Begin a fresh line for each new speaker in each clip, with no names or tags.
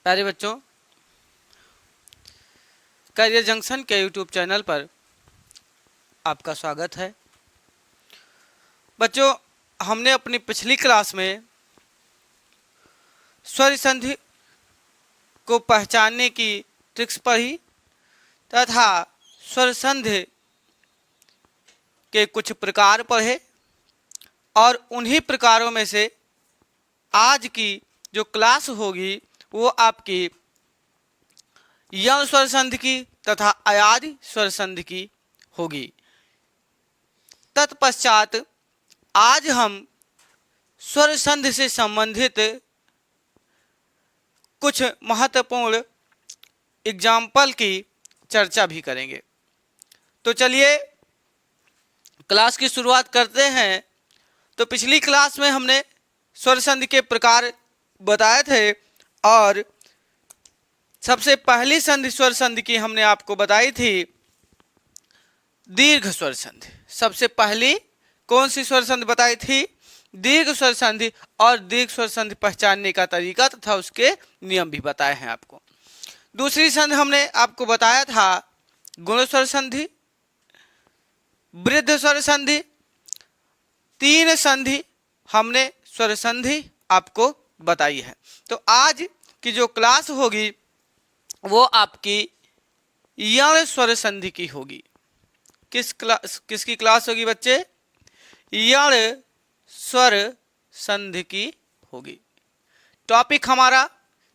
प्यारे बच्चों, career junction के यूट्यूब चैनल पर आपका स्वागत है। बच्चों, हमने अपनी पिछली क्लास में स्वर संधि को पहचानने की ट्रिक्स पढ़ी तथा स्वर संधि के कुछ प्रकार पढ़े और उन्हीं प्रकारों में से आज की जो क्लास होगी वो आपकी यण स्वर संधि की तथा अयादि स्वर संधि की होगी। तत्पश्चात आज हम स्वर संधि से संबंधित कुछ महत्वपूर्ण एग्जाम्पल की चर्चा भी करेंगे। तो चलिए क्लास की शुरुआत करते हैं। तो पिछली क्लास में हमने स्वर संधि के प्रकार बताए थे और सबसे पहली संधि स्वर संधि की हमने आपको बताई थी दीर्घ स्वर संधि। सबसे पहली कौन सी स्वर संधि बताई थी? दीर्घ स्वर संधि। और दीर्घ स्वर संधि पहचानने का तरीका तथा उसके नियम भी बताए हैं आपको। दूसरी संधि हमने आपको बताया था गुण स्वर संधि, वृद्ध स्वर संधि। तीन संधि हमने स्वर संधि आपको बताई है। तो आज की जो क्लास होगी वो आपकी यण स्वर संधि की होगी। किसकी क्लास होगी बच्चे? यण स्वर संधि की होगी। टॉपिक हमारा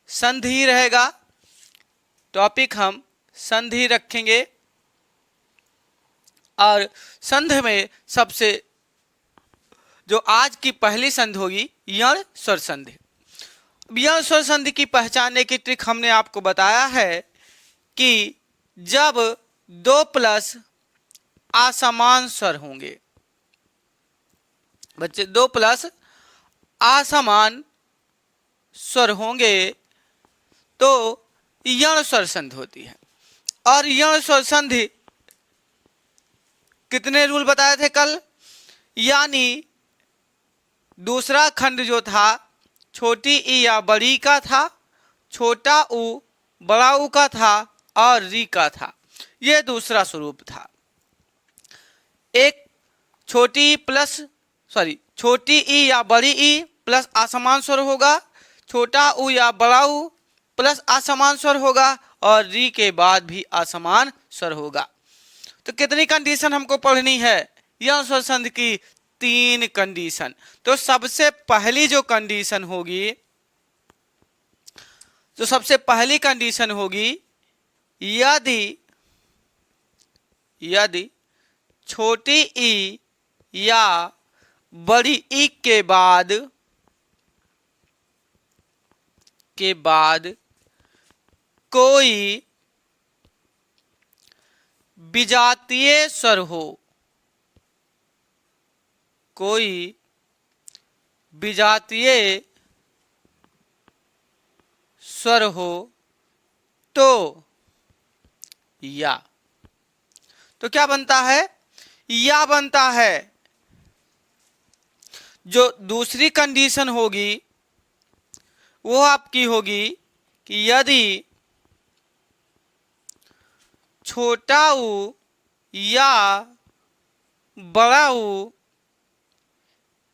संधि ही रहेगा। टॉपिक हम संधि रखेंगे और संधि में सबसे जो आज की पहली संधि होगी यण स्वर संधि। यण स्वर संधि की पहचानने की ट्रिक हमने आपको बताया है कि जब दो प्लस असमान स्वर होंगे, बच्चे दो प्लस असमान स्वर होंगे तो यण स्वर संधि होती है। और यण स्वर संधि कितने रूल बताए थे कल? यानी दूसरा खंड जो था छोटी ई या बड़ी का था, छोटा ऊ बड़ा ऊ का था और री का था। यह दूसरा स्वरूप था। एक छोटी ई या बड़ी ई प्लस असमान स्वर होगा, छोटा ऊ या बड़ा ऊ प्लस असमान स्वर होगा और री के बाद भी असमान स्वर होगा। तो कितनी कंडीशन हमको पढ़नी है? यह स्वर संधि की तीन कंडीशन। तो सबसे पहली जो कंडीशन होगी, तो सबसे पहली कंडीशन होगी यदि छोटी ई या बड़ी ई के बाद कोई विजातीय स्वर हो, कोई विजातीय स्वर हो तो या। तो क्या बनता है? या बनता है। जो दूसरी कंडीशन होगी वो आपकी होगी कि यदि छोटा ऊ या बड़ा ऊ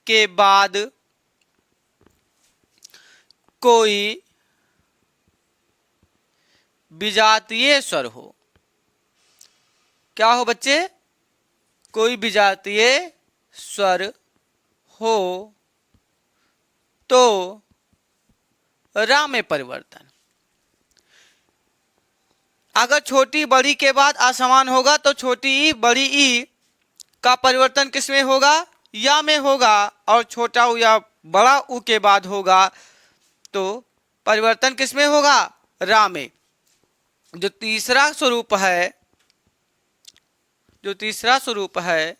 के बाद कोई विजातीय स्वर हो। क्या हो बच्चे? कोई विजातीय स्वर हो तो रा में परिवर्तन। अगर छोटी बड़ी के बाद असमान होगा तो छोटी ई बड़ी ई का परिवर्तन किस में होगा? या में होगा। और छोटा ऊ या बड़ा ऊ के बाद होगा तो परिवर्तन किस में होगा? रा में। जो तीसरा स्वरूप है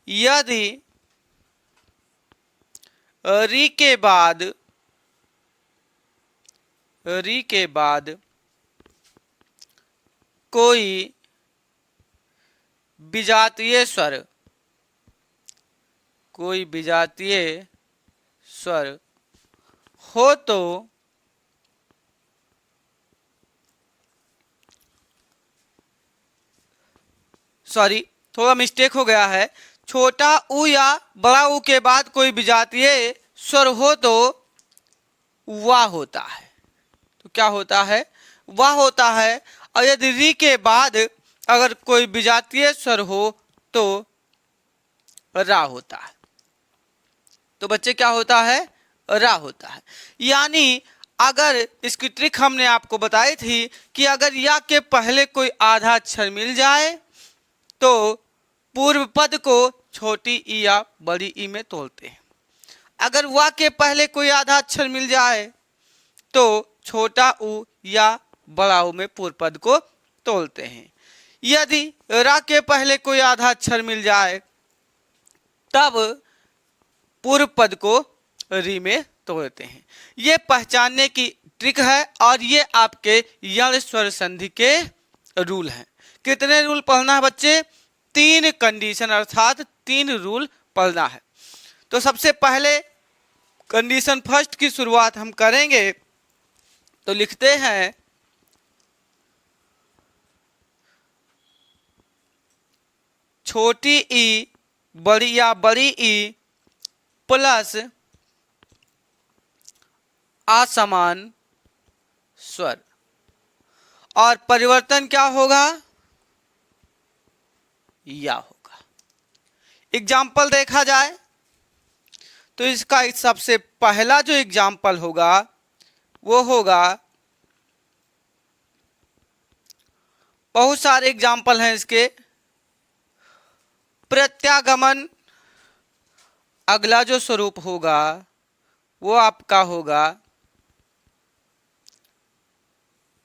यदि री के बाद कोई विजातीय स्वर हो तो सॉरी थोड़ा मिस्टेक हो गया है, छोटा ऊ या बड़ा ऊ के बाद कोई विजातीय स्वर हो तो वाह होता है। तो क्या होता है? वाह होता है। और यदि री के बाद अगर कोई विजातीय स्वर हो तो रा होता है। तो बच्चे क्या होता है? रा होता है। यानी अगर इसकी ट्रिक हमने आपको बताई थी कि अगर या के पहले कोई आधा अक्षर मिल जाए तो पूर्व पद को छोटी ई या बड़ी ई में तोड़ते हैं। अगर वा के पहले कोई आधा अक्षर मिल जाए तो छोटा ऊ या बड़ा ऊ में पूर्व पद को तोड़ते हैं। यदि रा के पहले कोई आधा अक्षर मिल जाए तब पूर्व पद को री में तोड़ते हैं। ये पहचानने की ट्रिक है और ये आपके यण स्वर संधि के रूल हैं। कितने रूल पढ़ना है बच्चे? 3 कंडीशन अर्थात 3 रूल पढ़ना है। तो सबसे पहले कंडीशन फर्स्ट की शुरुआत हम करेंगे। तो लिखते हैं छोटी ई बड़ी या बड़ी ई प्लस असमान स्वर, और परिवर्तन क्या होगा? या होगा। एग्जाम्पल देखा जाए तो इसका सबसे पहला जो एग्जाम्पल होगा वो होगा, बहुत सारे एग्जाम्पल हैं इसके। प्रत्यागमन अगला जो स्वरूप होगा वो आपका होगा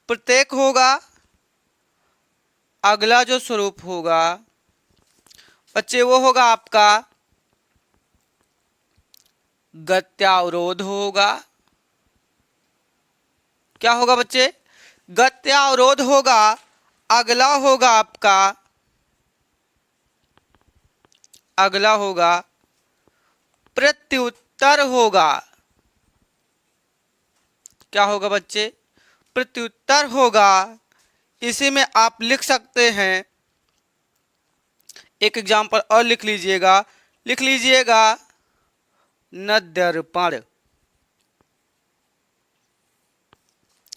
प्रत्येक होगा। अगला जो स्वरूप होगा बच्चे वो होगा आपका गत्यावरोध होगा। क्या होगा बच्चे? गत्यावरोध होगा। अगला होगा आपका, अगला होगा प्रत्युत्तर होगा। क्या होगा बच्चे? प्रत्युत्तर होगा। इसी में आप लिख सकते हैं, एक एग्जाम्पल और लिख लीजिएगा, लिख लीजिएगा नद्यर्पण।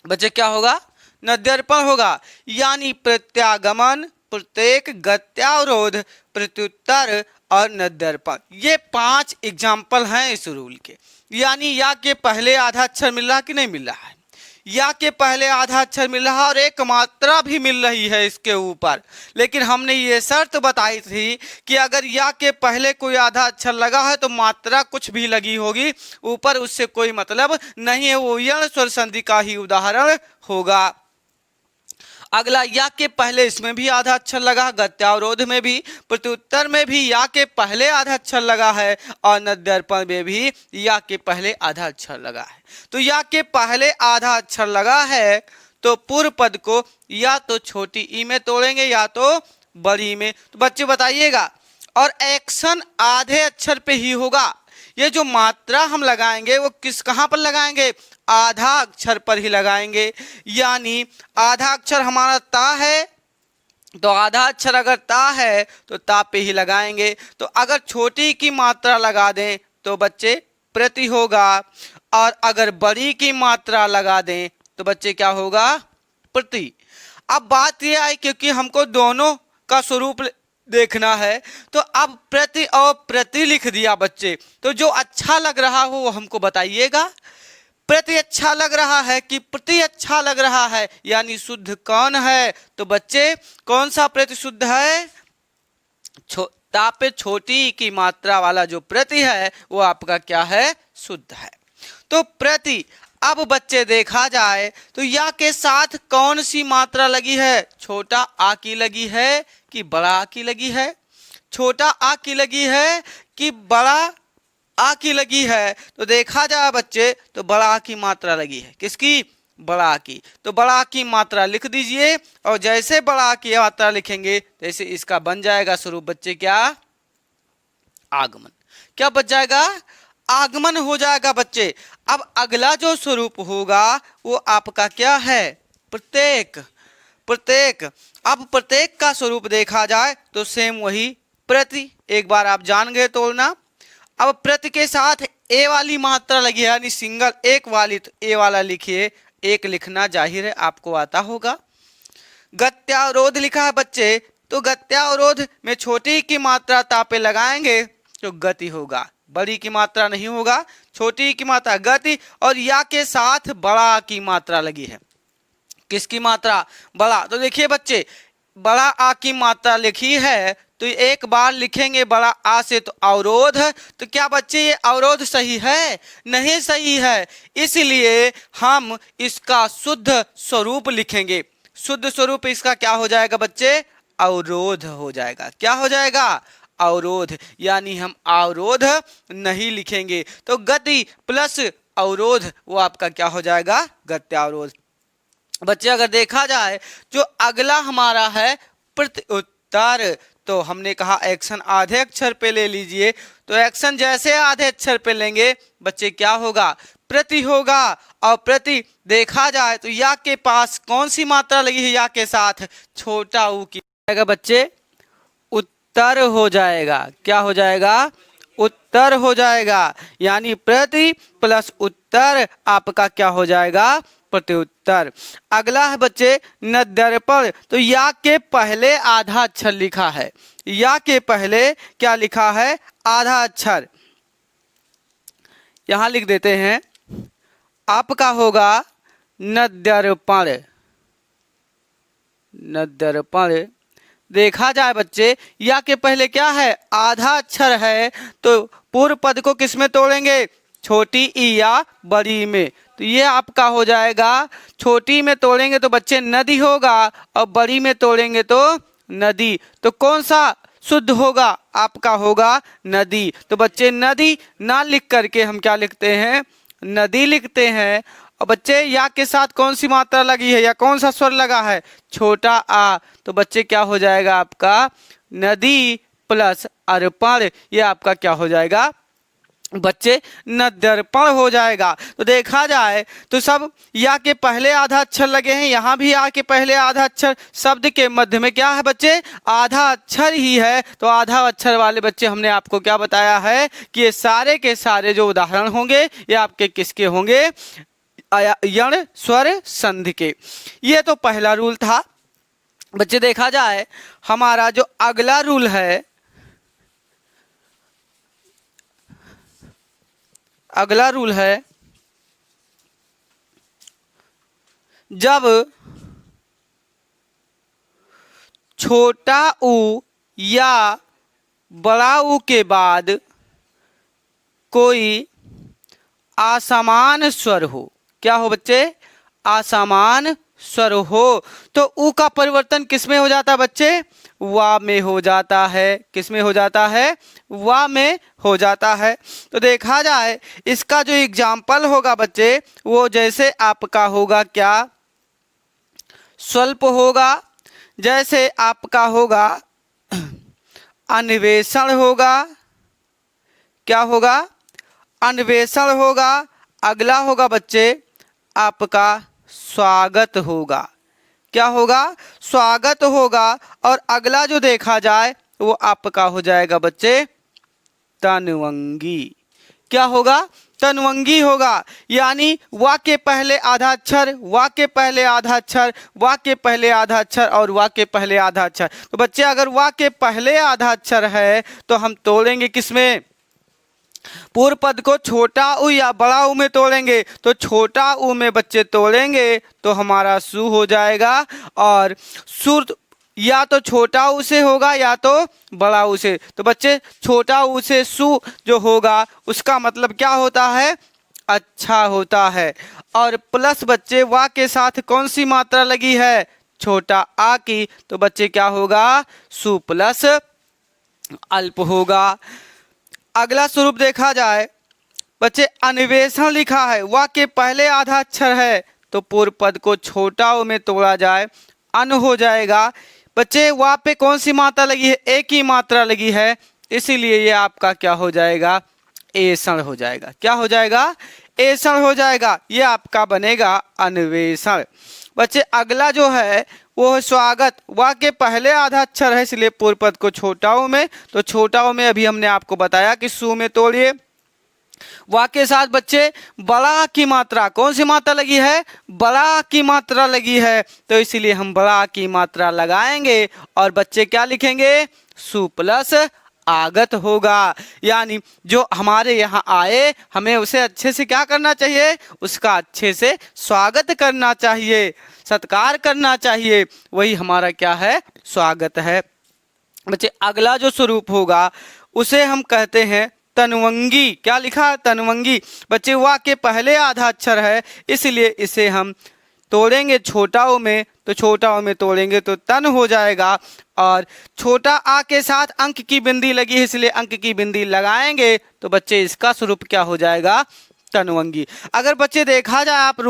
बच्चे क्या होगा? नद्यर्पण होगा। यानी प्रत्यागमन, प्रत्येक, गत्यावरोध, प्रत्युत्तर और नद्यर्पण, ये 5 एग्जाम्पल हैं इस रूल के। यानी या के पहले आधा अक्षर मिल रहा कि नहीं मिल रहा है? या के पहले आधा अक्षर मिल रहा और एक मात्रा भी मिल रही है इसके ऊपर। लेकिन हमने ये शर्त बताई थी कि अगर या के पहले कोई आधा अक्षर लगा है तो मात्रा कुछ भी लगी होगी ऊपर, उससे कोई मतलब नहीं है, वो यण स्वर संधि का ही उदाहरण होगा। अगला या के पहले इसमें भी आधा अक्षर लगा, गत्यावरोध में भी, प्रत्युत्तर में भी या के पहले आधा अक्षर लगा है और नद्यर्पण में भी या के पहले आधा अक्षर लगा है। तो या के पहले आधा अक्षर लगा है तो पूर्व पद को या तो छोटी ई में तोड़ेंगे या तो बड़ी में। तो बच्चे बताइएगा, और एक्शन आधे अक्षर पे ही होगा। ये जो मात्रा हम लगाएंगे वो कहाँ पर लगाएंगे? आधा अक्षर पर ही लगाएंगे। यानी आधा अक्षर हमारा ता है तो आधा अक्षर अगर ता है तो ता पे ही लगाएंगे। तो अगर छोटी की मात्रा लगा दें तो बच्चे प्रति होगा, और अगर बड़ी की मात्रा लगा दें तो बच्चे क्या होगा? प्रति। अब बात यह आई क्योंकि हमको दोनों का स्वरूप देखना है तो अब प्रति और प्रति लिख दिया बच्चे। तो जो अच्छा लग रहा हो वो हमको बताइएगा। प्रति अच्छा लग रहा है कि प्रति अच्छा लग रहा है, यानी शुद्ध कौन है? तो बच्चे कौन सा प्रति शुद्ध है? ता पे छोटी की मात्रा वाला जो प्रति है वो आपका क्या है? शुद्ध है। तो प्रति। अब बच्चे देखा जाए तो या के साथ कौन सी मात्रा लगी है? छोटा आ की लगी है कि बड़ा आ की लगी है? छोटा आ की लगी है कि बड़ा आ की लगी है? तो देखा जाए बच्चे तो बड़ा आ की मात्रा लगी है। किसकी? बड़ा आ की। तो बड़ा आ की मात्रा लिख दीजिए, और जैसे बड़ा आ की मात्रा लिखेंगे जैसे इसका बन जाएगा स्वरूप बच्चे क्या? आगमन। क्या बच जाएगा? आगमन हो जाएगा बच्चे। अब अगला जो स्वरूप होगा वो आपका क्या है? प्रत्येक। प्रत्येक। अब प्रत्येक का स्वरूप देखा जाए तो सेम वही प्रति, एक बार आप जान गए तोड़ना। अब प्रति के साथ ए वाली मात्रा लगी है यानी सिंगल एक वाली, तो ए वाला लिखिए, एक लिखना जाहिर है आपको आता होगा। गत्यावरोध लिखा है बच्चे, तो गत्यावरोध में छोटी की मात्रा तापे लगाएंगे तो गति होगा, बड़ी की मात्रा नहीं होगा, छोटी की मात्रा गति। और या के साथ बड़ा की मात्रा लगी है, किसकी मात्रा? बड़ा। तो देखिए बच्चे, बड़ा आ की मात्रा लिखी है तो एक बार लिखेंगे बड़ा आ से तो अवरोध। तो क्या बच्चे ये अवरोध सही है? नहीं सही है, इसलिए हम इसका शुद्ध स्वरूप लिखेंगे। शुद्ध स्वरूप इसका क्या हो जाएगा बच्चे? अवरोध हो जाएगा। क्या हो जाएगा? अवरोध, यानी हम अवरोध नहीं लिखेंगे। तो गति प्लस अवरोध वो आपका क्या हो जाएगा? गत्यावरोध। बच्चे अगर देखा जाए जो अगला हमारा है प्रत्युत्तर, तो हमने कहा एक्शन आधे अक्षर पे ले लीजिए, तो एक्शन जैसे आधे अक्षर पे लेंगे बच्चे क्या होगा? प्रति होगा। और प्रति देखा जाए तो या के पास कौन सी मात्रा लगी है? या के साथ छोटा ऊ की जाएगा बच्चे, उत्तर हो जाएगा। क्या हो जाएगा? उत्तर हो जाएगा, यानी प्रति प्लस उत्तर आपका क्या हो जाएगा? प्रत्युत्तर। अगला है बच्चे नद्यर्पण, तो या के पहले आधा अक्षर लिखा है, या के पहले क्या लिखा है? आधा अक्षर। यहां लिख देते हैं, आपका होगा नद्यर्पण। नद्यर्पण देखा जाए बच्चे, या के पहले क्या है? आधा अक्षर है, तो पूर्व पद को किस में तोड़ेंगे? छोटी ई या बड़ी में। तो ये आपका हो जाएगा, छोटी में तोड़ेंगे तो बच्चे नदी होगा, और बड़ी में तोड़ेंगे तो नदी। तो कौन सा शुद्ध होगा? आपका होगा नदी। तो बच्चे नदी ना लिख करके हम क्या लिखते हैं? नदी लिखते हैं। और बच्चे या के साथ कौन सी मात्रा लगी है या कौन सा स्वर लगा है? छोटा आ। तो बच्चे क्या हो जाएगा आपका? नदी प्लस अर्पण, ये आपका क्या हो जाएगा बच्चे? नद्यर्पण हो जाएगा। तो देखा जाए तो सब या के पहले आधा अक्षर लगे हैं, यहाँ भी या के पहले आधा अक्षर। शब्द के मध्य में क्या है बच्चे? आधा अक्षर ही है। तो आधा अक्षर वाले बच्चे हमने आपको क्या बताया है कि ये सारे के सारे जो उदाहरण होंगे ये आपके किसके होंगे? यण स्वर संधि के। ये तो पहला रूल था बच्चे। देखा जाए हमारा जो अगला रूल है, अगला रूल है जब छोटा ऊ या बड़ा ऊ के बाद कोई असमान स्वर हो। क्या हो बच्चे? असमान स्वर हो तो ऊ का परिवर्तन किस में हो जाता है बच्चे? वा में हो जाता है। किस में हो जाता है? वा में हो जाता है। तो देखा जाए इसका जो एग्जाम्पल होगा बच्चे, वो जैसे आपका होगा क्या? स्वल्प होगा। जैसे आपका होगा अन्वेषण होगा। क्या होगा? अन्वेषण होगा। अगला होगा बच्चे आपका स्वागत होगा। क्या होगा? स्वागत होगा। और अगला जो देखा जाए वो आपका हो जाएगा बच्चे तन्वंगी। क्या होगा? तन्वंगी होगा। यानी वा के पहले आधा अक्षर, वा के पहले आधा अक्षर, वा के पहले आधा अक्षर और वा के पहले आधा अक्षर। तो बच्चे अगर वा के पहले आधा अक्षर है तो हम तोड़ेंगे किसमें? पूर्व पद को छोटा ऊ या बड़ा ऊ में तोड़ेंगे। तो छोटा ऊ में बच्चे तोड़ेंगे तो हमारा सु हो जाएगा। और सुर या तो छोटा ऊ से होगा या तो बड़ा ऊ से। तो बच्चे छोटा ऊ से सु जो होगा उसका मतलब क्या होता है? अच्छा होता है। और प्लस बच्चे वा के साथ कौन सी मात्रा लगी है? छोटा आ की। तो बच्चे क्या होगा? सु प्लस अल्प होगा। अगला स्वरूप देखा जाए बच्चे अन्वेषण लिखा है, वा के पहले आधा अक्षर है तो पूर्व पद को छोटा ऊ में तोड़ा जाए, अन हो जाएगा। बच्चे वा पे कौन सी मात्रा लगी है? एक ही मात्रा लगी है, इसीलिए ये आपका क्या हो जाएगा? ऐषण हो जाएगा। क्या हो जाएगा? ऐषण हो जाएगा। ये आपका बनेगा अन्वेषण। बच्चे अगला जो है वो है स्वागत। वा के पहले आधा अक्षर है इसलिए पूर्व पद को छोटा ऊ में, तो छोटा ऊ में अभी हमने आपको बताया कि सु में तोड़िए। वा के साथ बच्चे बड़ा की मात्रा, कौन सी मात्रा लगी है? बड़ा की मात्रा लगी है, तो इसलिए हम बड़ा की मात्रा लगाएंगे और बच्चे क्या लिखेंगे? सु प्लस आगत होगा। यानी जो हमारे यहाँ आए हमें उसे अच्छे से क्या करना चाहिए? उसका अच्छे से स्वागत करना चाहिए, सत्कार करना चाहिए, वही हमारा क्या है? स्वागत है। बच्चे अगला जो स्वरूप होगा उसे हम कहते हैं तनवंगी। क्या लिखा है? तनवंगी। बच्चे वा के पहले आधा अक्षर है इसलिए इसे हम तोड़ेंगे छोटा ऊ में, तो छोटा ऊ में तोड़ेंगे तो तन हो जाएगा। और छोटा आ के साथ अंक की बिंदी लगी है इसलिए अंक की बिंदी लगाएंगे तो बच्चे इसका स्वरूप क्या हो जाएगा? तनवंगी। अगर बच्चे देखा जाए, आप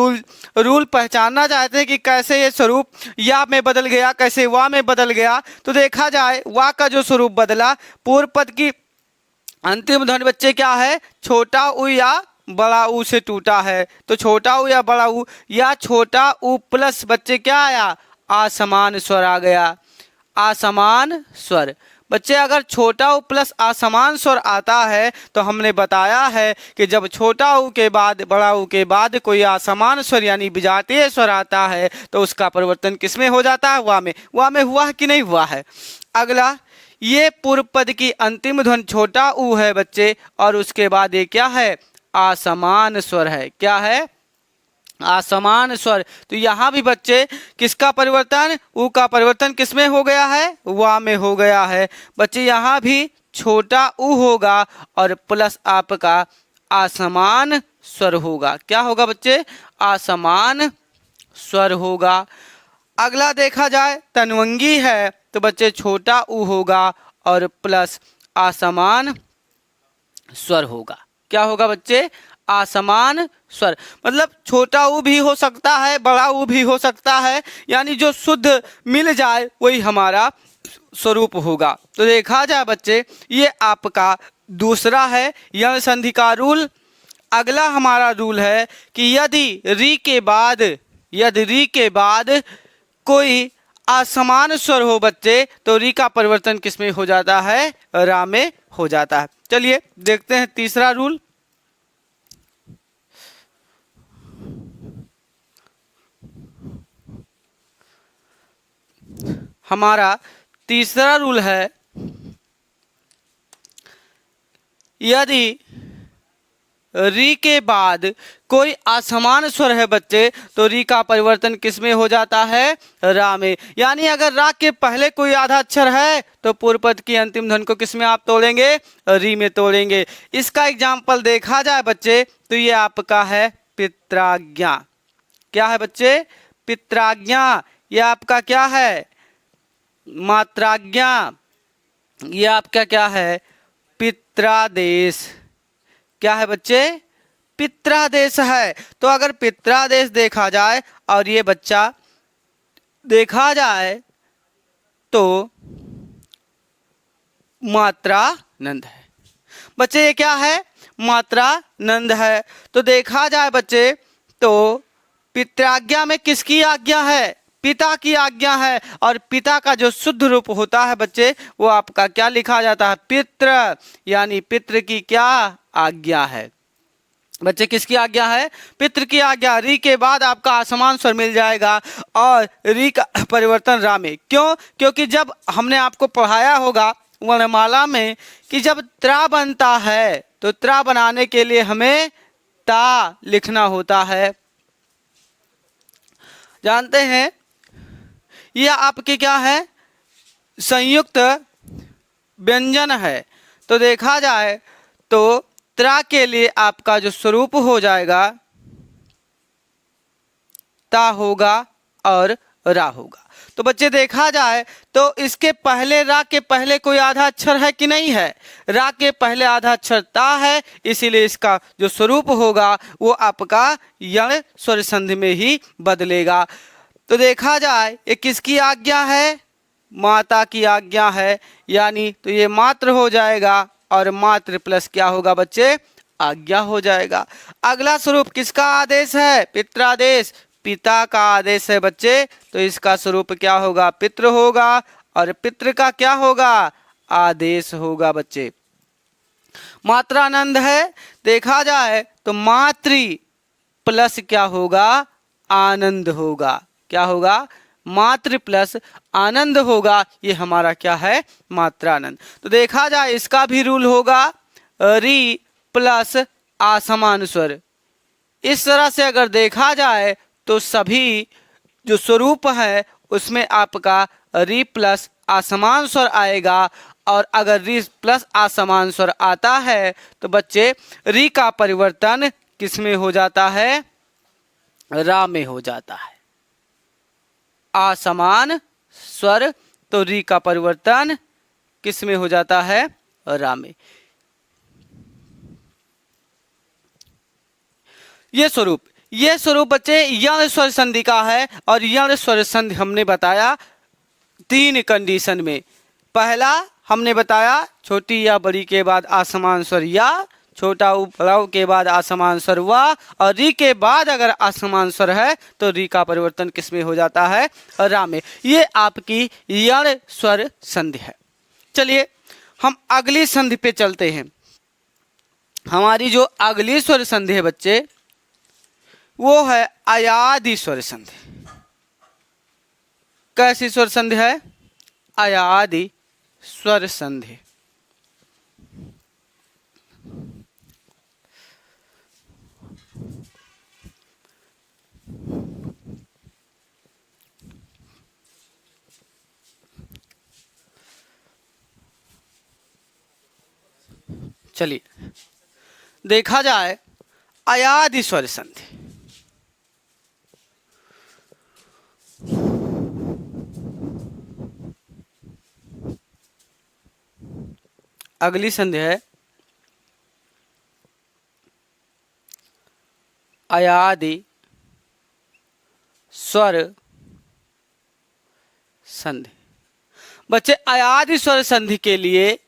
रूल पहचानना चाहते हैं कि कैसे ये स्वरूप या में बदल गया, कैसे वा में बदल गया, तो देखा जाए वा का जो स्वरूप बदला, पूर्व पद की अंतिम ध्वनि बच्चे क्या है? छोटा ऊ या बड़ा ऊ से टूटा है, तो छोटा ऊ या बड़ा ऊ या छोटा ऊ प्लस बच्चे क्या आया? असमान स्वर आ गया, असमान स्वर। बच्चे अगर छोटा ऊ प्लस असमान स्वर आता है तो हमने बताया है कि जब छोटा ऊ के बाद बड़ा ऊ के बाद कोई असमान स्वर यानी विजातीय स्वर आता है तो उसका परिवर्तन किस में हो जाता है? वा में। वा में हुआ है कि नहीं हुआ है? अगला, ये पूर्व पद की अंतिम ध्वनि छोटा ऊ है बच्चे, और उसके बाद ये क्या है? असमान स्वर है। क्या है? असमान स्वर। तो यहाँ भी बच्चे किसका परिवर्तन? ऊ का परिवर्तन किस में हो गया है? वा में हो गया है। बच्चे यहाँ भी छोटा ऊ होगा और प्लस आपका असमान स्वर होगा। क्या होगा बच्चे? असमान स्वर होगा। अगला देखा जाए तनवंगी है तो बच्चे छोटा ऊ होगा और प्लस असमान स्वर होगा। क्या होगा बच्चे? असमान स्वर। मतलब छोटा ऊ भी हो सकता है, बड़ा ऊ भी हो सकता है, यानी जो शुद्ध मिल जाए वही हमारा स्वरूप होगा। तो देखा जाए बच्चे ये आपका दूसरा है यण संधि का रूल। अगला हमारा रूल है कि यदि री के बाद कोई असमान स्वर हो बच्चे तो री का परिवर्तन किस में हो जाता है? रा में हो जाता है। चलिए देखते हैं तीसरा रूल। हमारा तीसरा रूल है यदि री के बाद कोई असमान स्वर है बच्चे तो री का परिवर्तन किस में हो जाता है? रा में। यानी अगर रा के पहले कोई आधा अक्षर है तो पूर्व पद की अंतिम ध्वनि को किस में आप तोड़ेंगे? री में तोड़ेंगे। इसका एग्जाम्पल देखा जाए बच्चे तो ये आपका है पित्राज्ञा। क्या है बच्चे? पित्राज्ञा। यह आपका क्या है? मात्राज्ञा। ये आपका क्या है? पित्रादेश। क्या है बच्चे? पित्रादेश है। तो अगर पित्रादेश देखा जाए और ये बच्चा देखा जाए तो मात्रा नंद है। बच्चे ये क्या है? मात्रा नंद है। तो देखा जाए बच्चे तो पित्राज्ञा में किसकी आज्ञा है? पिता की आज्ञा है। और पिता का जो शुद्ध रूप होता है बच्चे वो आपका क्या लिखा जाता है? पितृ। यानी पितृ की क्या आज्ञा है? बच्चे किसकी आज्ञा है? पितृ की आज्ञा। री के बाद आपका असमान स्वर मिल जाएगा और री का परिवर्तन रा में। क्यों? क्योंकि जब हमने आपको पढ़ाया होगा वर्णमाला में कि जब त्रा बनता है तो त्रा बनाने के लिए हमें ता लिखना होता है। जानते हैं यह आपके क्या है? संयुक्त व्यंजन है। तो देखा जाए तो त्रा के लिए आपका जो स्वरूप हो जाएगा ता होगा और रा होगा। तो बच्चे देखा जाए तो इसके पहले रा के पहले कोई आधा अक्षर है कि नहीं है? रा के पहले आधा अक्षर ता है, इसीलिए इसका जो स्वरूप होगा वो आपका यण स्वर संधि में ही बदलेगा। तो देखा जाए ये किसकी आज्ञा है? माता की आज्ञा है। यानी तो ये मात्र हो जाएगा और मात्र प्लस क्या होगा बच्चे? आज्ञा हो जाएगा। अगला स्वरूप किसका आदेश है? पित्रादेश। पिता का आदेश है बच्चे, तो इसका स्वरूप क्या होगा? पितृ होगा। और पितृ का क्या होगा? आदेश होगा बच्चे। मात्रानंद है, देखा जाए तो मातृ प्लस क्या होगा? आनंद होगा। क्या होगा? मातृ प्लस आनंद होगा। ये हमारा क्या है? मात्रानंद। तो देखा जाए इसका भी रूल होगा री प्लस असमान स्वर। इस तरह से अगर देखा जाए तो सभी जो स्वरूप है उसमें आपका री प्लस असमान स्वर आएगा। और अगर री प्लस असमान स्वर आता है तो बच्चे री का परिवर्तन किस में हो जाता है? रा में हो जाता है। असमान स्वर, तो री का परिवर्तन किस में हो जाता है? रा में। ये स्वरूप बच्चे यण स्वर संधि का है। और यण स्वर संधि हमने बताया 3 कंडीशन में। पहला हमने बताया छोटी या बड़ी के बाद असमान स्वर या, छोटा उपलव के बाद असमान स्वर वा, और री के बाद अगर असमान स्वर है तो री का परिवर्तन किस में हो जाता है? रा में। ये आपकी यण स्वर संधि है। चलिए हम अगली संधि पे चलते हैं। हमारी जो अगली स्वर संधि है बच्चे वो है अयादि स्वर संधि। कैसी स्वर संधि है? अयादि स्वर संधि। चलिए देखा जाए अयादि स्वर संधि। अगली संधि है अयादि स्वर संधि। बच्चे अयादि स्वर संधि के लिए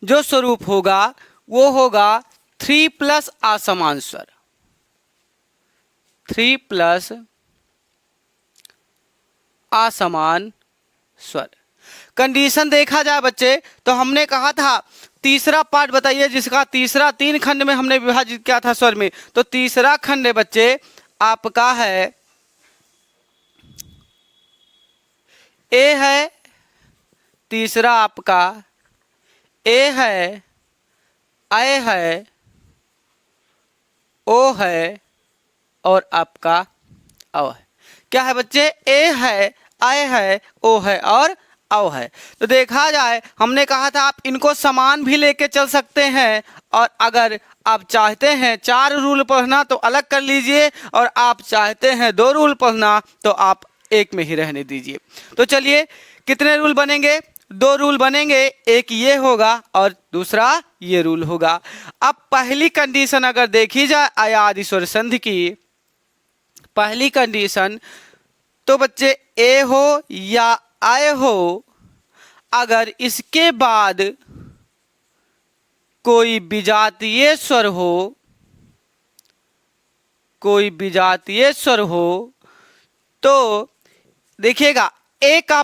जो स्वरूप होगा वो होगा 3 प्लस असमान स्वर। 3 प्लस असमान स्वर। कंडीशन देखा जाए बच्चे तो हमने कहा था तीसरा पार्ट बताइए जिसका तीसरा 3 खंड में हमने विभाजित किया था स्वर में। तो तीसरा खंड बच्चे आपका है ए है, तीसरा आपका ए है, ऐ है, ओ है और आपका औ है। क्या है बच्चे? ए है, ऐ है, ओ है और औ है। तो देखा जाए हमने कहा था आप इनको समान भी लेके चल सकते हैं, और अगर आप चाहते हैं 4 रूल पढ़ना तो अलग कर लीजिए, और आप चाहते हैं 2 रूल पढ़ना तो आप एक में ही रहने दीजिए। तो चलिए कितने रूल बनेंगे? 2 रूल बनेंगे, एक ये होगा और दूसरा ये रूल होगा। अब पहली कंडीशन अगर देखी जाए अयादि स्वर संधि की, पहली कंडीशन तो बच्चे ए हो या आय हो, अगर इसके बाद कोई विजातीय स्वर हो, कोई विजातीय स्वर हो तो देखिएगा ए का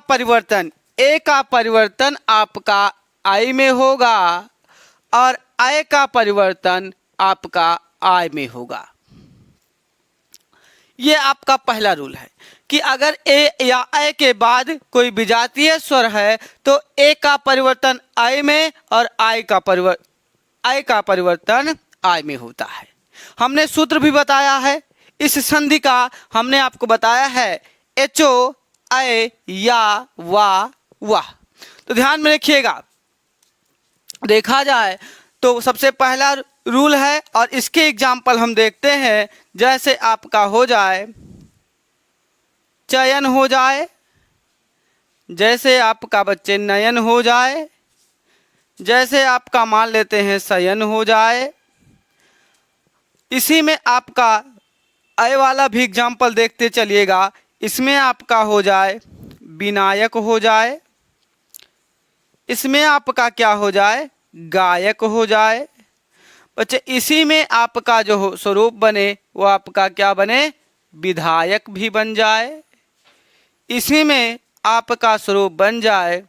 परिवर्तन आपका आई में होगा और आय का परिवर्तन आपका आय में होगा। ये आपका पहला रूल है कि अगर ए या आय के बाद कोई विजातीय स्वर है तो ए का परिवर्तन आय में और आय का परिवर्तन आय में होता है। हमने सूत्र भी बताया है इस संधि का, हमने आपको बताया है एचो आय या वाह। तो ध्यान में रखिएगा, देखा जाए तो सबसे पहला रूल है और इसके एग्जाम्पल हम देखते हैं। जैसे आपका हो जाए चयन हो जाए, जैसे आपका बच्चे नयन हो जाए, जैसे आपका मान लेते हैं शयन हो जाए। इसी में आपका अय वाला भी एग्जाम्पल देखते चलिएगा। इसमें आपका हो जाए विनायक हो जाए, इसमें आपका क्या हो जाए गायक हो जाए। बच्चे इसी में आपका जो स्वरूप बने वो आपका क्या बने, विधायक भी बन जाए। इसी में आपका स्वरूप बन जाए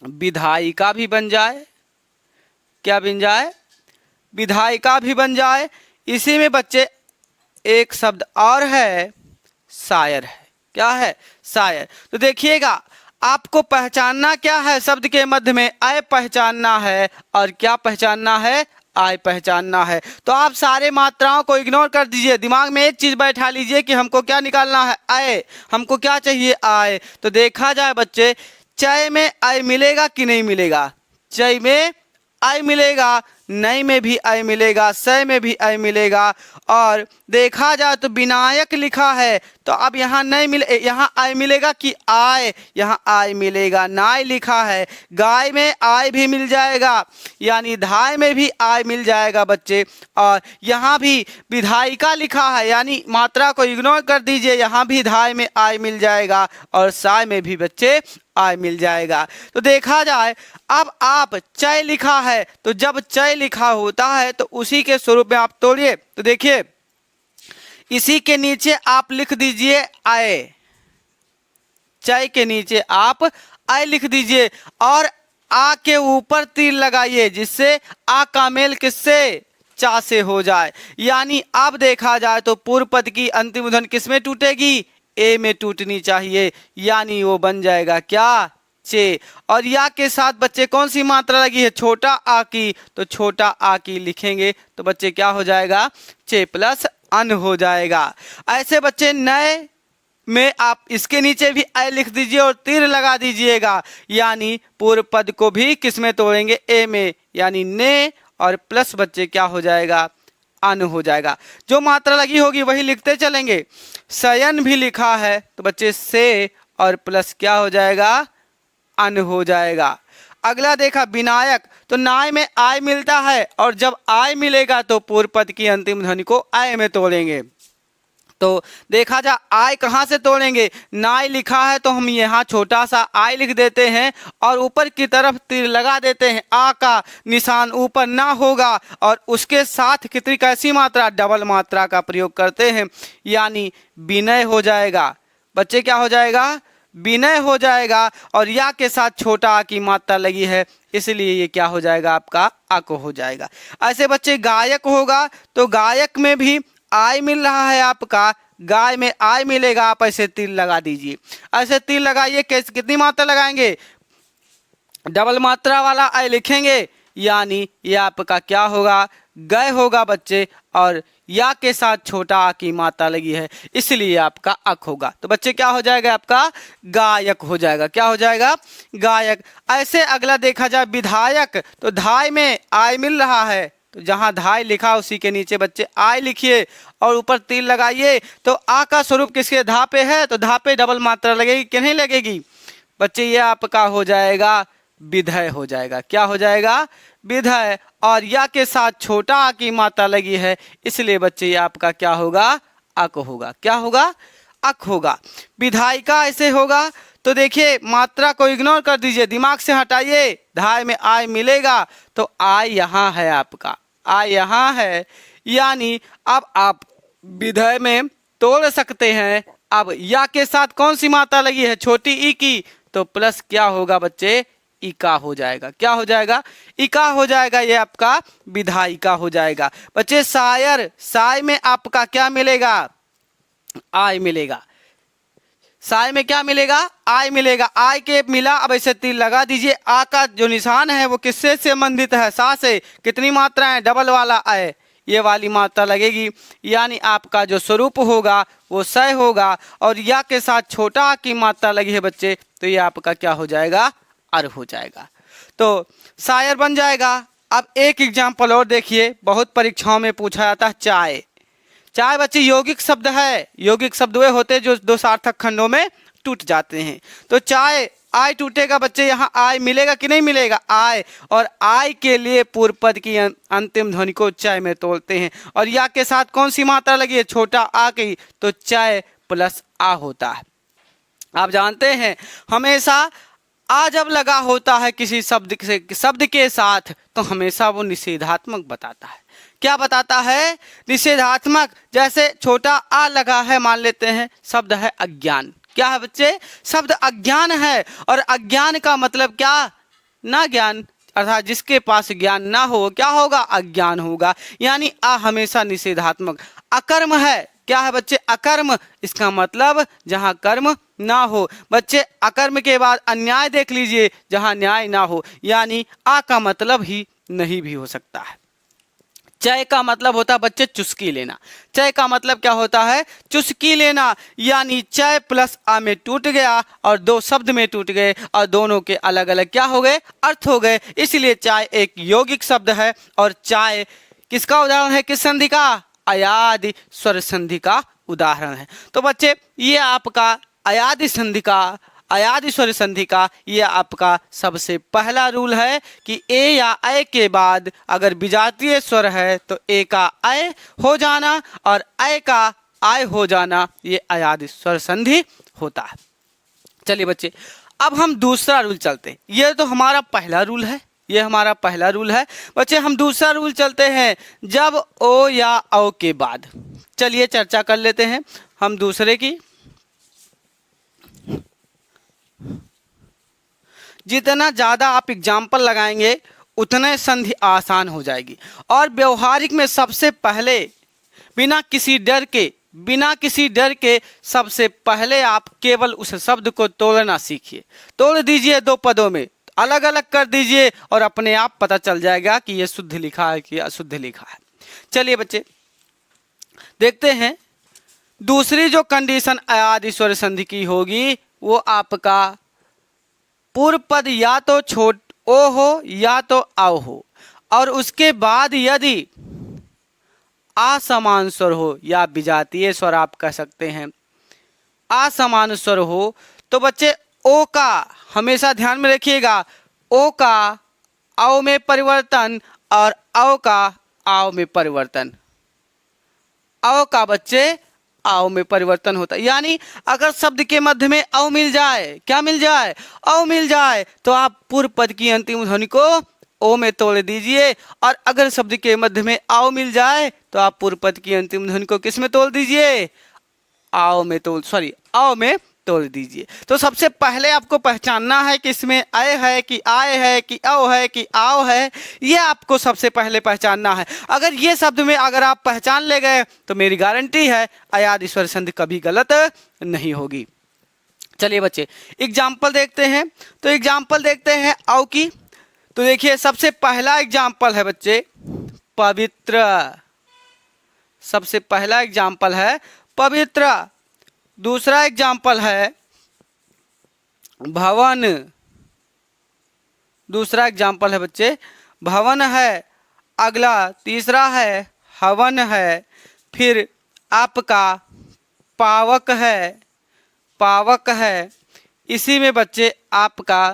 विधायिका भी बन जाए। क्या बन जाए, विधायिका भी बन जाए। इसी में बच्चे एक शब्द और है, शायर है। क्या है, शायर। तो देखिएगा आपको पहचानना क्या है, शब्द के मध्य में अय पहचानना है और क्या पहचानना है, आय पहचानना है। तो आप सारे मात्राओं को इग्नोर कर दीजिए, दिमाग में एक चीज बैठा लीजिए कि हमको क्या निकालना है, आय। हमको क्या चाहिए, आय। तो देखा जाए बच्चे, चय में आय मिलेगा कि नहीं मिलेगा, चय में आय मिलेगा, नय में भी आय मिलेगा, सय में भी आय मिलेगा। और देखा जाए तो विनायक लिखा है, तो अब यहाँ नहीं मिले, यहाँ आय मिलेगा कि आय, यहाँ आय मिलेगा। नाय लिखा है, गाय में आय भी मिल जाएगा, यानी धाय में भी आय मिल जाएगा बच्चे। और यहाँ भी विधायिका लिखा है, यानी मात्रा को इग्नोर कर दीजिए, यहाँ भी धाय में आय मिल जाएगा और साय में भी बच्चे आय मिल जाएगा। तो देखा जाए अब आप चय लिखा है, तो जब चय लिखा होता है तो उसी के स्वरूप में आप तोड़िए। तो देखिए इसी के नीचे आप लिख दीजिए आय, चय के नीचे आप आय लिख दीजिए और आ के ऊपर तीर लगाइए, जिससे आ का मेल किससे, चा से हो जाए। यानी अब देखा जाए तो पूर्व पद की अंतिम ध्वनि किसमें टूटेगी, ए में टूटनी चाहिए, यानी वो बन जाएगा क्या, चे। और या के साथ बच्चे कौन सी मात्रा लगी है, छोटा आ की, तो छोटा आ की लिखेंगे तो बच्चे क्या हो जाएगा, चे प्लस अन हो जाएगा। ऐसे बच्चे नए में आप इसके नीचे भी ए लिख दीजिए और तीर लगा दीजिएगा, यानी पूर्व पद को भी किस में तोड़ेंगे, ए में, यानी ने और प्लस बच्चे क्या हो जाएगा, अन हो जाएगा। जो मात्रा लगी होगी वही लिखते चलेंगे। शयन भी लिखा है तो बच्चे से और प्लस क्या हो जाएगा, अन हो जाएगा। अगला देखा विनायक, तो नाय में आय मिलता है और जब आय मिलेगा तो पूर्व पद की अंतिम ध्वनि को आय में तोड़ेंगे। तो देखा जा आय कहाँ से तोड़ेंगे, नाय लिखा है तो हम यहाँ छोटा सा आय लिख देते हैं और ऊपर की तरफ तीर लगा देते हैं, आ का निशान ऊपर ना होगा और उसके साथ कितनी कैसी मात्रा, डबल मात्रा का प्रयोग करते हैं, यानी विनय हो जाएगा। बच्चे क्या हो जाएगा, विनय हो जाएगा। और या के साथ छोटा आ की मात्रा लगी है, इसलिए ये क्या हो जाएगा, आपका अक हो जाएगा। ऐसे बच्चे गायक होगा, तो गायक में भी आय मिल रहा है आपका, गाय में आय मिलेगा, आप ऐसे तीर लगा दीजिए। ऐसे तीर लगाइए, कैसे कितनी मात्रा लगाएंगे, डबल मात्रा वाला आय लिखेंगे, यानी ये आपका क्या होगा, गय होगा बच्चे। और या के साथ छोटा आ की मात्रा लगी है, इसलिए आपका अक होगा। तो बच्चे क्या हो जाएगा, आपका गायक हो जाएगा। क्या हो जाएगा, गायक। ऐसे अगला देखा जाए विधायक, तो धाय में आय मिल रहा है, तो जहां धाय लिखा उसी के नीचे बच्चे आय लिखिए और ऊपर तीर लगाइए। तो आ का स्वरूप किसके, धा पे है, तो धा पे डबल मात्रा लगेगी कि नहीं लगेगी बच्चे, ये आपका हो जाएगा विधय हो जाएगा। क्या हो जाएगा, विधय। और या के साथ छोटा आ की मात्रा लगी है, इसलिए बच्चे ये आपका क्या होगा, अक होगा। क्या होगा, अक होगा। विधायिका ऐसे होगा, तो देखिए मात्रा को इग्नोर कर दीजिए, दिमाग से हटाइए, धाय में आय मिलेगा तो आय यहाँ है आपका, आय यहाँ है, यानी अब आप विधय में तोड़ सकते हैं। अब या के साथ कौन सी मात्रा लगी है, छोटी ई की, तो प्लस क्या होगा बच्चे, इका हो जाएगा। क्या हो जाएगा, इका हो जाएगा, ये आपका विधायिका हो जाएगा। बच्चे शायर, साय में आपका क्या मिलेगा, आय मिलेगा। साय में क्या मिलेगा, आय मिलेगा। आय के मिला, अब ऐसे तीर लगा दीजिए। आ का जो निशान है वो किससे संबंधित है, सा से। कितनी मात्रा है, डबल वाला आय, ये वाली मात्रा लगेगी, यानी आपका जो स्वरूप होगा वो सय होगा। और या के साथ छोटा आ की मात्रा लगी है बच्चे, तो ये आपका क्या हो जाएगा, अर हो जाएगा। तो शायर बन जाएगा। अब एक एग्जाम्पल और देखिए, बहुत परीक्षाओं में पूछा जाता है चाय। चाय बच्चे यौगिक शब्द है, यौगिक शब्द वे होते हैं जो दो सार्थक खंडों में टूट जाते हैं। तो चाय, आय टूटेगा बच्चे, यहाँ आय मिलेगा कि नहीं मिलेगा, आय। और आय के लिए पूर्व पद की अंतिम ध्वनि को चाय में तोड़ते हैं। और या के साथ कौन सी मात्रा लगी है, छोटा आ की, तो चाय प्लस आ होता है। आप जानते हैं हमेशा आ जब लगा होता है किसी शब्द के साथ तो हमेशा वो निषेधात्मक बताता है। क्या बताता है? निषेधात्मक। जैसे छोटा आ लगा है, मान लेते हैं शब्द है अज्ञान। क्या है बच्चे? शब्द अज्ञान है, और अज्ञान का मतलब क्या? ना ज्ञान, अर्थात जिसके पास ज्ञान ना हो क्या होगा? अज्ञान होगा। यानी आ हमेशा निषेधात्मक। अकर्म है। क्या है बच्चे? अकर्म। इसका मतलब जहाँ कर्म ना हो। बच्चे अकर्म के बाद अन्याय देख लीजिए, जहाँ न्याय ना हो, यानी आ का मतलब ही नहीं भी हो सकता है। चय का मतलब होता है बच्चे चुस्की लेना। चय का मतलब क्या होता है? चुस्की लेना। यानी चय प्लस आ में टूट गया और दो शब्द में टूट गए, और दोनों के अलग अलग क्या हो गए? अर्थ हो गए। इसलिए चाय एक यौगिक शब्द है, और चाय किसका उदाहरण है? किस संधि का? अयादि स्वर संधि का उदाहरण है। तो बच्चे ये आपका अयादि संधि का, अयादि स्वर संधि का ये आपका सबसे पहला रूल है कि ए या अय के बाद अगर विजातीय स्वर है तो ए का अय हो जाना और अय का आय हो जाना, ये अयादि स्वर संधि होता है। चलिए बच्चे, अब हम दूसरा रूल चलते हैं। ये तो हमारा पहला रूल है, ये हमारा पहला रूल है। बच्चे हम दूसरा रूल चलते हैं, जब ओ या औ के बाद। चलिए चर्चा कर लेते हैं हम दूसरे की। जितना ज़्यादा आप एग्जाम्पल लगाएंगे उतने संधि आसान हो जाएगी। और व्यवहारिक में सबसे पहले बिना किसी डर के सबसे पहले आप केवल उस शब्द को तोड़ना सीखिए। तोड़ दीजिए, दो पदों में अलग अलग कर दीजिए, और अपने आप पता चल जाएगा कि ये शुद्ध लिखा है कि अशुद्ध लिखा है। चलिए बच्चे देखते हैं दूसरी जो कंडीशन अयादि स्वर संधि की होगी, वो आपका पूर्व पद या तो छोट ओ हो या तो औ हो, और उसके बाद यदि असमान स्वर हो या विजातीय स्वर आप कह सकते हैं, असमान स्वर हो, तो बच्चे ओ का हमेशा ध्यान में रखिएगा, ओ का औ में परिवर्तन और औ का आव में परिवर्तन। औ का बच्चे आओ में परिवर्तन होता है। यानी अगर शब्द के मध्य में औ मिल जाए, क्या मिल जाए? औ मिल जाए, तो आप पूर्व पद की अंतिम ध्वनि को ओ में तोड़ दीजिए, और अगर शब्द के मध्य में आओ मिल जाए तो आप पूर्व पद की अंतिम ध्वनि को किस में तोड़ दीजिए? आओ में तोड़ दीजिए। तो सबसे पहले आपको पहचानना है कि इसमें अय है कि आय है कि औ है कि आओ है, ये आपको सबसे पहले पहचानना है। अगर ये शब्द में अगर आप पहचान ले गए तो मेरी गारंटी है अयादि स्वर संधि कभी गलत नहीं होगी। चलिए बच्चे एग्जाम्पल देखते हैं। तो एग्जाम्पल देखते हैं औ की। तो देखिए सबसे पहला एग्जाम्पल है बच्चे पवित्र। सबसे पहला एग्जाम्पल है पवित्र। दूसरा एग्जाम्पल है भवन। दूसरा एग्जाम्पल है बच्चे भवन है। अगला तीसरा है हवन है। फिर आपका पावक है, पावक है। इसी में बच्चे आपका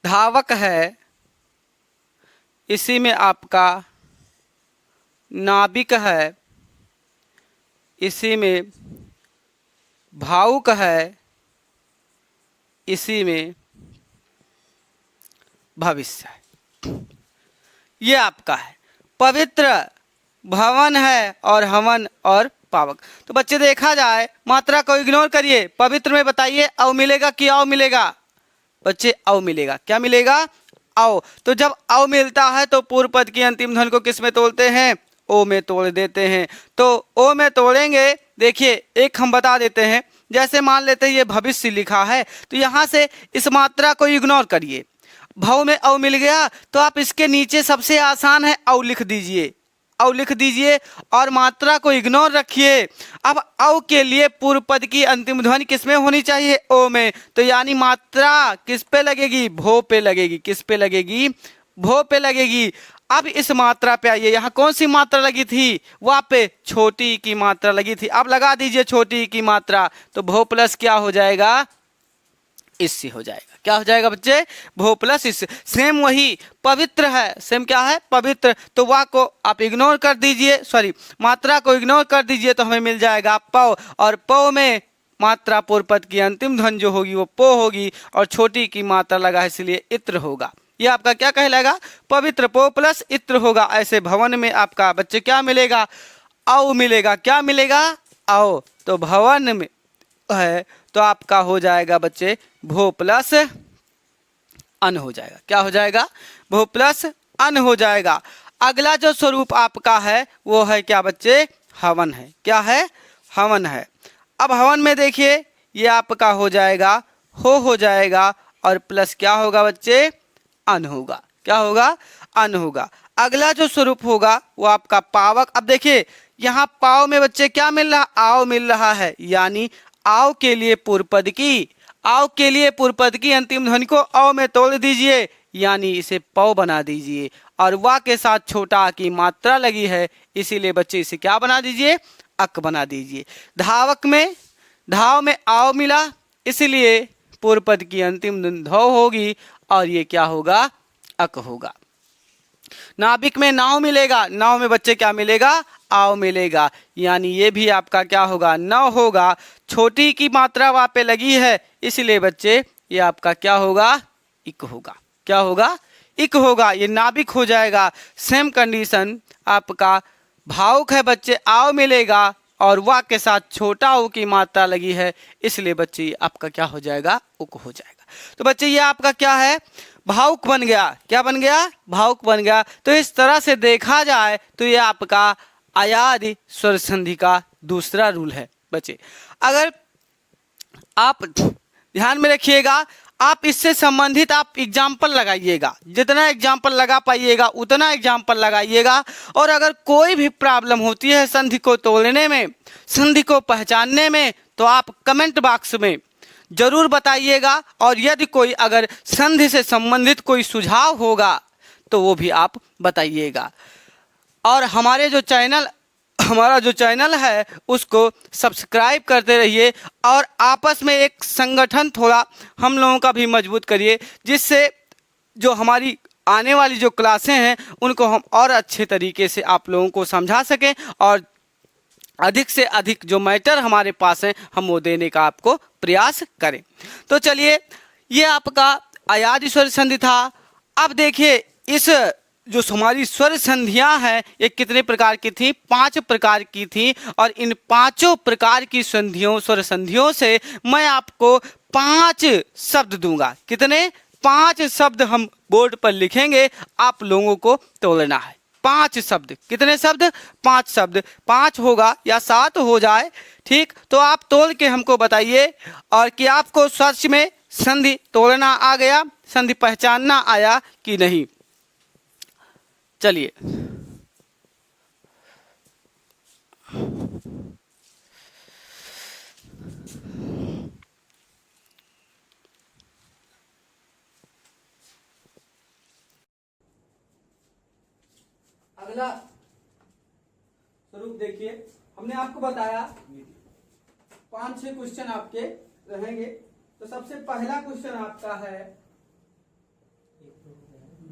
धावक है। इसी में आपका नाविक है। इसी में भावुक है। इसी में भविष्य है। ये आपका है पवित्र, भवन है और हवन और पावक। तो बच्चे देखा जाए मात्रा को इग्नोर करिए। पवित्र में बताइए औ मिलेगा कि औ मिलेगा? बच्चे औ मिलेगा। क्या मिलेगा? औ। तो जब औ मिलता है तो पूर्व पद की अंतिम ध्वनि को किस में तोड़ते हैं? ओ में तोड़ देते हैं। तो ओ में तोड़ेंगे। देखिए एक हम बता देते हैं, जैसे मान लेते हैं ये भविष्य लिखा है, तो यहाँ से इस मात्रा को इग्नोर करिए। भव में औ मिल गया तो आप इसके नीचे सबसे आसान है औ लिख दीजिए, औ लिख दीजिए और मात्रा को इग्नोर रखिए। अब औ के लिए पूर्व पद की अंतिम ध्वनि किस में होनी चाहिए? ओ में। तो यानी मात्रा किस पे लगेगी? भो पे लगेगी। किस पे लगेगी? भो पे लगेगी। अब इस मात्रा पे आइए, यहाँ कौन सी मात्रा लगी थी? वहाँ पे छोटी की मात्रा लगी थी। अब लगा दीजिए छोटी की मात्रा, तो भो प्लस क्या हो जाएगा? इससे हो जाएगा। क्या हो जाएगा बच्चे? भो प्लस इससे। सेम वही पवित्र है, सेम क्या है? पवित्र। तो वाह को आप इग्नोर कर दीजिए, सॉरी मात्रा को इग्नोर कर दीजिए तो हमें मिल जाएगा पौ, और पौ में मात्रा पूर्व पद की अंतिम ध्वनि जो होगी वो पो होगी, और छोटी की मात्रा लगा है इसलिए इत्र होगा। ये आपका क्या कहलाएगा? पवित्र। पो प्लस इत्र होगा। ऐसे भवन में आपका बच्चे क्या मिलेगा? औ मिलेगा। क्या मिलेगा? औ। तो भवन में है तो आपका हो जाएगा बच्चे भो प्लस अन हो जाएगा। क्या हो जाएगा? भो प्लस अन हो जाएगा। अगला जो स्वरूप आपका है वो है क्या बच्चे? हवन है। क्या है? हवन है। अब हवन में देखिए ये आपका हो जाएगा हो जाएगा, और प्लस क्या होगा बच्चे? अन होगा। क्या होगा? अन होगा। अगला जो स्वरूप होगा वो आपका पावक। अब देखिए यहाँ पाव में बच्चे क्या मिल रहा? आओ मिल रहा है, यानी आओ के लिए पूर्व पद की, आओ के लिए पूर्व पद की अंतिम ध्वनि को औ में तोड़ दीजिए, यानी इसे पौ बना दीजिए, और वा के साथ छोटा आ की मात्रा लगी है इसीलिए बच्चे इसे क्या बना दीजिए? अक बना दीजिए। धावक में, धाव में आओ मिला इसलिए पूर्व पद की अंतिम ध्वनि धौ होगी, और ये क्या होगा? अक होगा। नाभिक में नाव मिलेगा, नाव में बच्चे क्या मिलेगा? आओ मिलेगा, यानी ये भी आपका क्या होगा? नौ होगा। छोटी की मात्रा वहां पे लगी है इसलिए बच्चे ये आपका क्या होगा? इक होगा। क्या होगा? इक होगा। ये नाभिक हो जाएगा। सेम कंडीशन आपका भावुक है बच्चे, आओ मिलेगा, और वाक के साथ छोटा ऊ की मात्रा लगी है इसलिए बच्चे आपका क्या हो जाएगा? उक हो जाएगा। तो बच्चे ये आपका क्या है? भावुक बन गया। क्या बन गया? भावुक बन गया। तो इस तरह से देखा जाए तो ये आपका अयादि स्वर संधि का दूसरा रूल है बच्चे। अगर आप ध्यान में रखिएगा, आप इससे संबंधित आप एग्जाम्पल लगाइएगा, जितना एग्जाम्पल लगा पाइएगा उतना एग्जाम्पल लगाइएगा, और अगर कोई भी प्रॉब्लम होती है संधि को तोड़ने में, संधि को पहचानने में, तो आप कमेंट बॉक्स में जरूर बताइएगा, और यदि कोई अगर संधि से संबंधित कोई सुझाव होगा तो वो भी आप बताइएगा। और हमारा जो चैनल है उसको सब्सक्राइब करते रहिए, और आपस में एक संगठन थोड़ा हम लोगों का भी मजबूत करिए, जिससे जो हमारी आने वाली जो क्लासें हैं उनको हम और अच्छे तरीके से आप लोगों को समझा सकें, और अधिक से अधिक जो मैटर हमारे पास है हम वो देने का आपको प्रयास करें। तो चलिए, ये आपका अयादि स्वर संधि था। अब देखिए इस जो हमारी स्वर संधियां हैं ये कितने प्रकार की थी? 5 प्रकार की थी, और इन 5 प्रकार की संधियों, स्वर संधियों से मैं आपको 5 शब्द दूंगा। कितने? 5 शब्द हम बोर्ड पर लिखेंगे, आप लोगों को तोड़ना है। 5 शब्द। कितने शब्द? 5 शब्द। 5 होगा या 7 हो जाए, ठीक, तो आप तोड़ के हमको बताइए, और कि आपको सर्च में संधि तोड़ना आ गया, संधि पहचानना आया कि नहीं। चलिए, अगला स्वरूप देखिए, हमने आपको बताया 5-6 क्वेश्चन आपके रहेंगे। तो सबसे पहला क्वेश्चन आपका है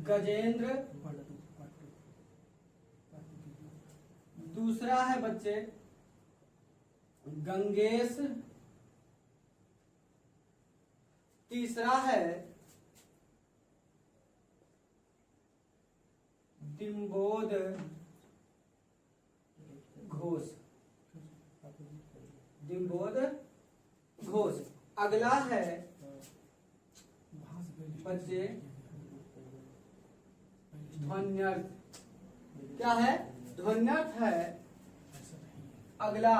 गजेंद्र, दूसरा है बच्चे गंगेश, तीसरा है डिम्बोध घोष, डिम्बोध घोष। अगला है बच्चे ध्वन्यर्थ। क्या है? ध्वन्यर्थ है। अगला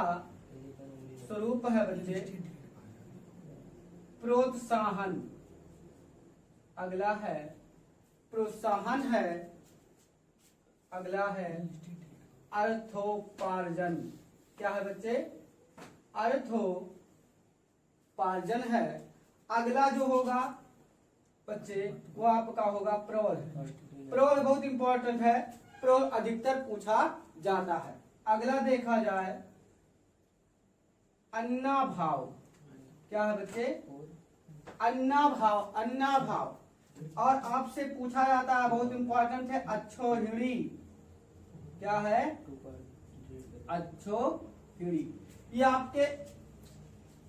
स्वरूप है बच्चे प्रोत्साहन। अगला है प्रोत्साहन है। अगला है अर्थोपार्जन। क्या है बच्चे? अर्थोपार्जन है। अगला जो होगा बच्चे वो आपका होगा प्रौढ़। प्रौढ़ बहुत इंपॉर्टेंट है, प्रौढ़ अधिकतर पूछा जाता है। अगला देखा जाए अन्नाभाव। क्या है बच्चे? अन्नाभाव, अन्नाभाव। और आपसे पूछा जाता है, बहुत इंपॉर्टेंट है, अच्छोहिड़ी। क्या है? अच्छोहिड़ी। ये आपके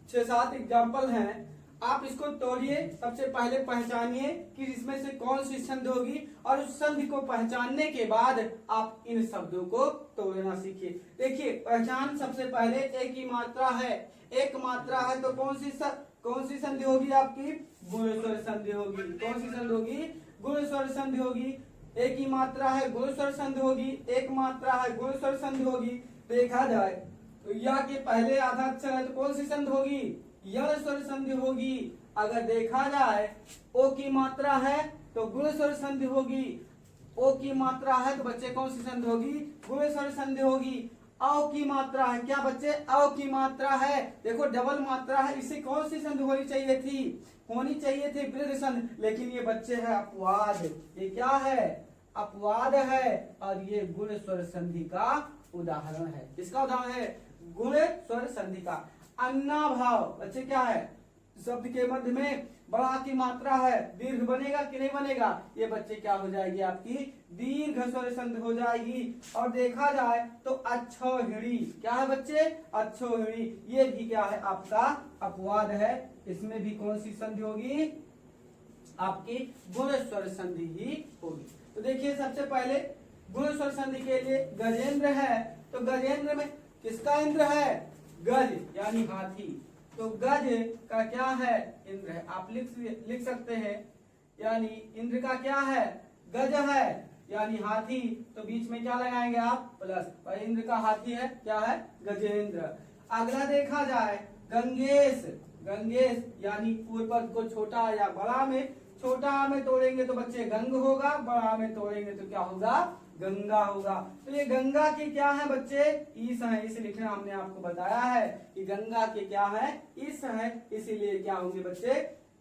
6-7 एग्जाम्पल हैं, आप इसको तोड़िए। सबसे पहले पहचानिए कि इसमें से कौन सी संधि होगी, और उस संधि को पहचानने के बाद आप इन शब्दों को तोड़ना सीखिए। देखिए, पहचान सबसे पहले एक ही मात्रा है, एक मात्रा है तो कौन सी संधि होगी आपकी? गुण स्वर संधि होगी। कौन सी संधि होगी? गुण स्वर संधि होगी। एक ही मात्रा है, गुण स्वर संधि होगी। एक मात्रा है, गुण स्वर संधि होगी। देखा जाए तो या के पहले आधा अक्षर है तो कौन सी संधि होगी? यण स्वर संधि होगी। अगर देखा जाए ओ की मात्रा है तो गुण स्वर संधि होगी। ओ की मात्रा है तो बच्चे कौन सी संधि होगी? गुण स्वर संधि होगी। अ की मात्रा है, क्या बच्चे? अ की मात्रा है, देखो डबल मात्रा है, इसे कौन सी संधि होनी चाहिए थी? होनी चाहिए थी वृद्ध संधि, लेकिन ये बच्चे है अपवाद। ये क्या है? अपवाद है, और ये गुण स्वर संधि का उदाहरण है। किसका उदाहरण है? गुण स्वर संधि का। अन्नाभाव बच्चे क्या है? शब्द के मध्य में बड़ा की मात्रा है, दीर्घ बनेगा कि नहीं बनेगा? ये बच्चे क्या हो जाएगी? आपकी दीर्घ स्वर संधि हो जाएगी। और देखा जाए तो अच्छोहिड़ी, क्या है बच्चे? अच्छोहिड़ी। ये भी क्या है? आपका अपवाद है। इसमें भी कौन सी संधि होगी? आपकी गुण स्वर संधि ही होगी। तो देखिए, सबसे पहले गुण स्वर संधि के लिए गजेंद्र है, तो गजेंद्र में किसका इंद्र है? गज यानी हाथी। तो गज का क्या है? इंद्र है। आप लिख सकते हैं, यानी इंद्र का क्या है? गज है, यानी हाथी। तो बीच में क्या लगाएंगे आप? प्लस। और इंद्र का हाथी है, क्या है? गजेंद्र। अगला देखा जाए गंगेश, गंगेश यानी पूर्व पद को छोटा या बड़ा में, छोटा में तोड़ेंगे तो बच्चे गंग होगा, बड़ा में तोड़ेंगे तो क्या होगा? गंगा होगा। तो ये गंगा के क्या है बच्चे? ईश है। इसे लिखना हमने आपको बताया है कि गंगा के क्या है? ईश है, इसीलिए क्या होंगे बच्चे?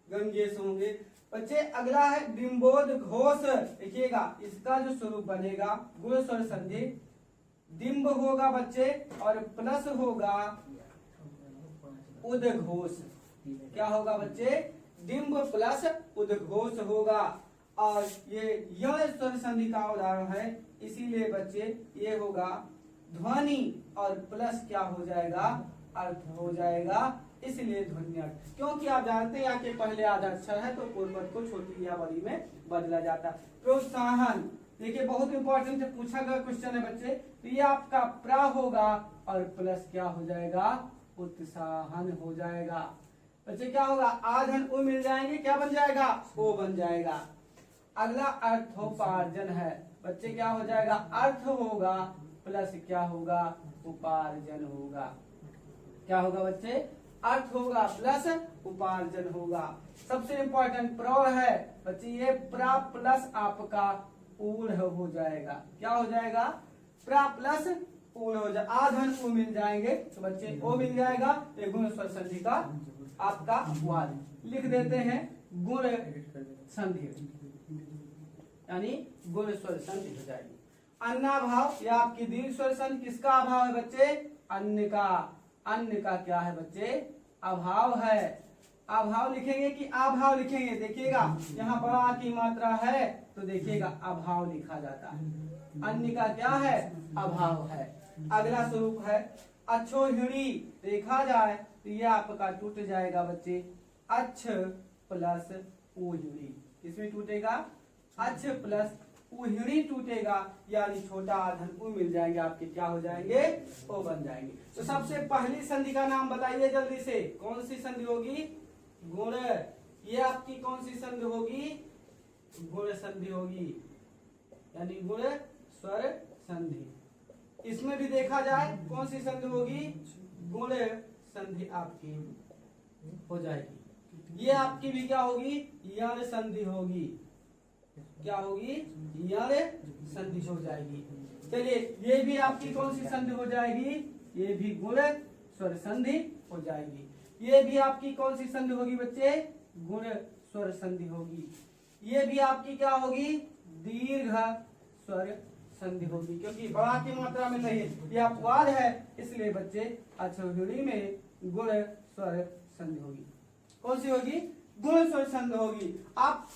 गंगेश होंगे। बच्चे अगला है डिम्बोध घोष। देखिएगा, इसका जो स्वरूप बनेगा गुण स्वर संधि, डिम्ब होगा बच्चे और प्लस होगा उद्घोष। क्या होगा बच्चे? डिम्ब प्लस उद्घोष होगा। और ये यण स्वर संधि का उदाहरण है, इसीलिए बच्चे ये होगा ध्वनि और प्लस क्या हो जाएगा? अर्थ हो जाएगा, इसलिए ध्वन्यर्थ। क्योंकि आप जानते हैं कि पहले आधा अक्षर है तो पूर्व पद को छोटी या बड़ी में बदला जाता है। प्रोत्साहन, देखिए बहुत इंपॉर्टेंट है, पूछा गया क्वेश्चन है बच्चे। तो ये आपका प्रा होगा और प्लस क्या हो जाएगा? उत्साहन हो जाएगा। बच्चे क्या होगा? आधन ओ मिल जाएंगे, क्या बन जाएगा? ओ बन जाएगा। अगला अर्थोपार्जन है, बच्चे क्या हो जाएगा? अर्थ होगा प्लस क्या होगा? उपार्जन होगा। क्या होगा बच्चे? अर्थ होगा प्लस उपार्जन होगा। सबसे इंपॉर्टेंट प्र है बच्चे, ये प्रा प्लस आपका ऊढ़ हो जाएगा। क्या हो जाएगा? प्रा प्लस ऊढ़ हो जाएगा। आधन ओ मिल जाएंगे तो बच्चे ओ मिल जाएगा। ये गुण स्वर संधि का आपका अपवाद। लिख देते हैं गुण संधि, यानी गुण स्वर संधि हो जाएगी। अन्नाभाव या आपकी दीर्घ स्वर संधि, किसका अभाव है बच्चे? अन्न का। अन्न का क्या है बच्चे? अभाव है। अभाव लिखेंगे कि अभाव लिखेंगे? देखिएगा, यहाँ बड़ा की मात्रा है तो देखिएगा अभाव लिखा जाता है। अन्न का क्या है? अभाव है। अगला स्वरूप है अच्छोहिड़ी। देखा जाए तो यह आपका टूट जाएगा बच्चे, अच्छ प्लस उहिड़ी। किसमें टूटेगा? अच्छ प्लस उहिड़ी टूटेगा, यानी छोटा आधन उ मिल जाएंगे आपके, क्या हो जाएंगे? ओ बन जाएंगे। तो सबसे पहली संधि का नाम बताइए जल्दी से, कौन सी संधि होगी? गुण। ये आपकी कौन सी संधि होगी? गुण संधि होगी, यानी गुण स्वर संधि। इसमें भी देखा जाए कौन सी संधि होगी? गुण संधि आपकी हो जाएगी। ये आपकी भी क्या होगी? यण संधि होगी। क्या होगी? यण संधि हो जाएगी। चलिए, ये भी आपकी कौन सी संधि हो जाएगी? ये भी गुण स्वर संधि हो जाएगी। ये भी आपकी कौन सी संधि होगी बच्चे? गुण स्वर संधि होगी। ये भी आपकी क्या होगी? दीर्घ स्वर संधि होगी, क्योंकि बड़ा की मात्रा में नहीं है, यह अपवाद है, इसलिए बच्चे अच्छोहिड़ी में गुण स्वर संधि होगी। कौन सी होगी? गुण स्वर संध होगी। आप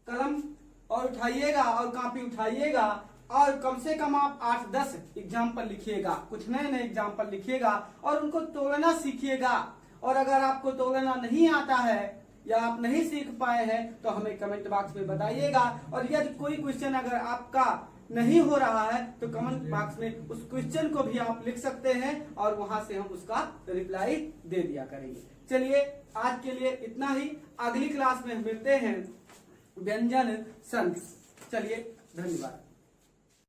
कलम और उठाइएगा और कॉपी उठाइएगा और कम से कम आप 8-10 एग्जाम्पल लिखिएगा, कुछ नए नए एग्जाम्पल लिखिएगा और उनको तोड़ना सीखिएगा। और अगर आपको तोड़ना नहीं आता है या आप नहीं सीख पाए हैं तो हमें कमेंट बॉक्स में बताइएगा। और यदि कोई क्वेश्चन अगर आपका नहीं हो रहा है तो कमेंट बॉक्स में उस क्वेश्चन को भी आप लिख सकते हैं और वहां से हम उसका रिप्लाई दे दिया करेंगे। चलिए आज के लिए इतना ही, अगली क्लास में मिलते हैं व्यंजन संधि। चलिए धन्यवाद।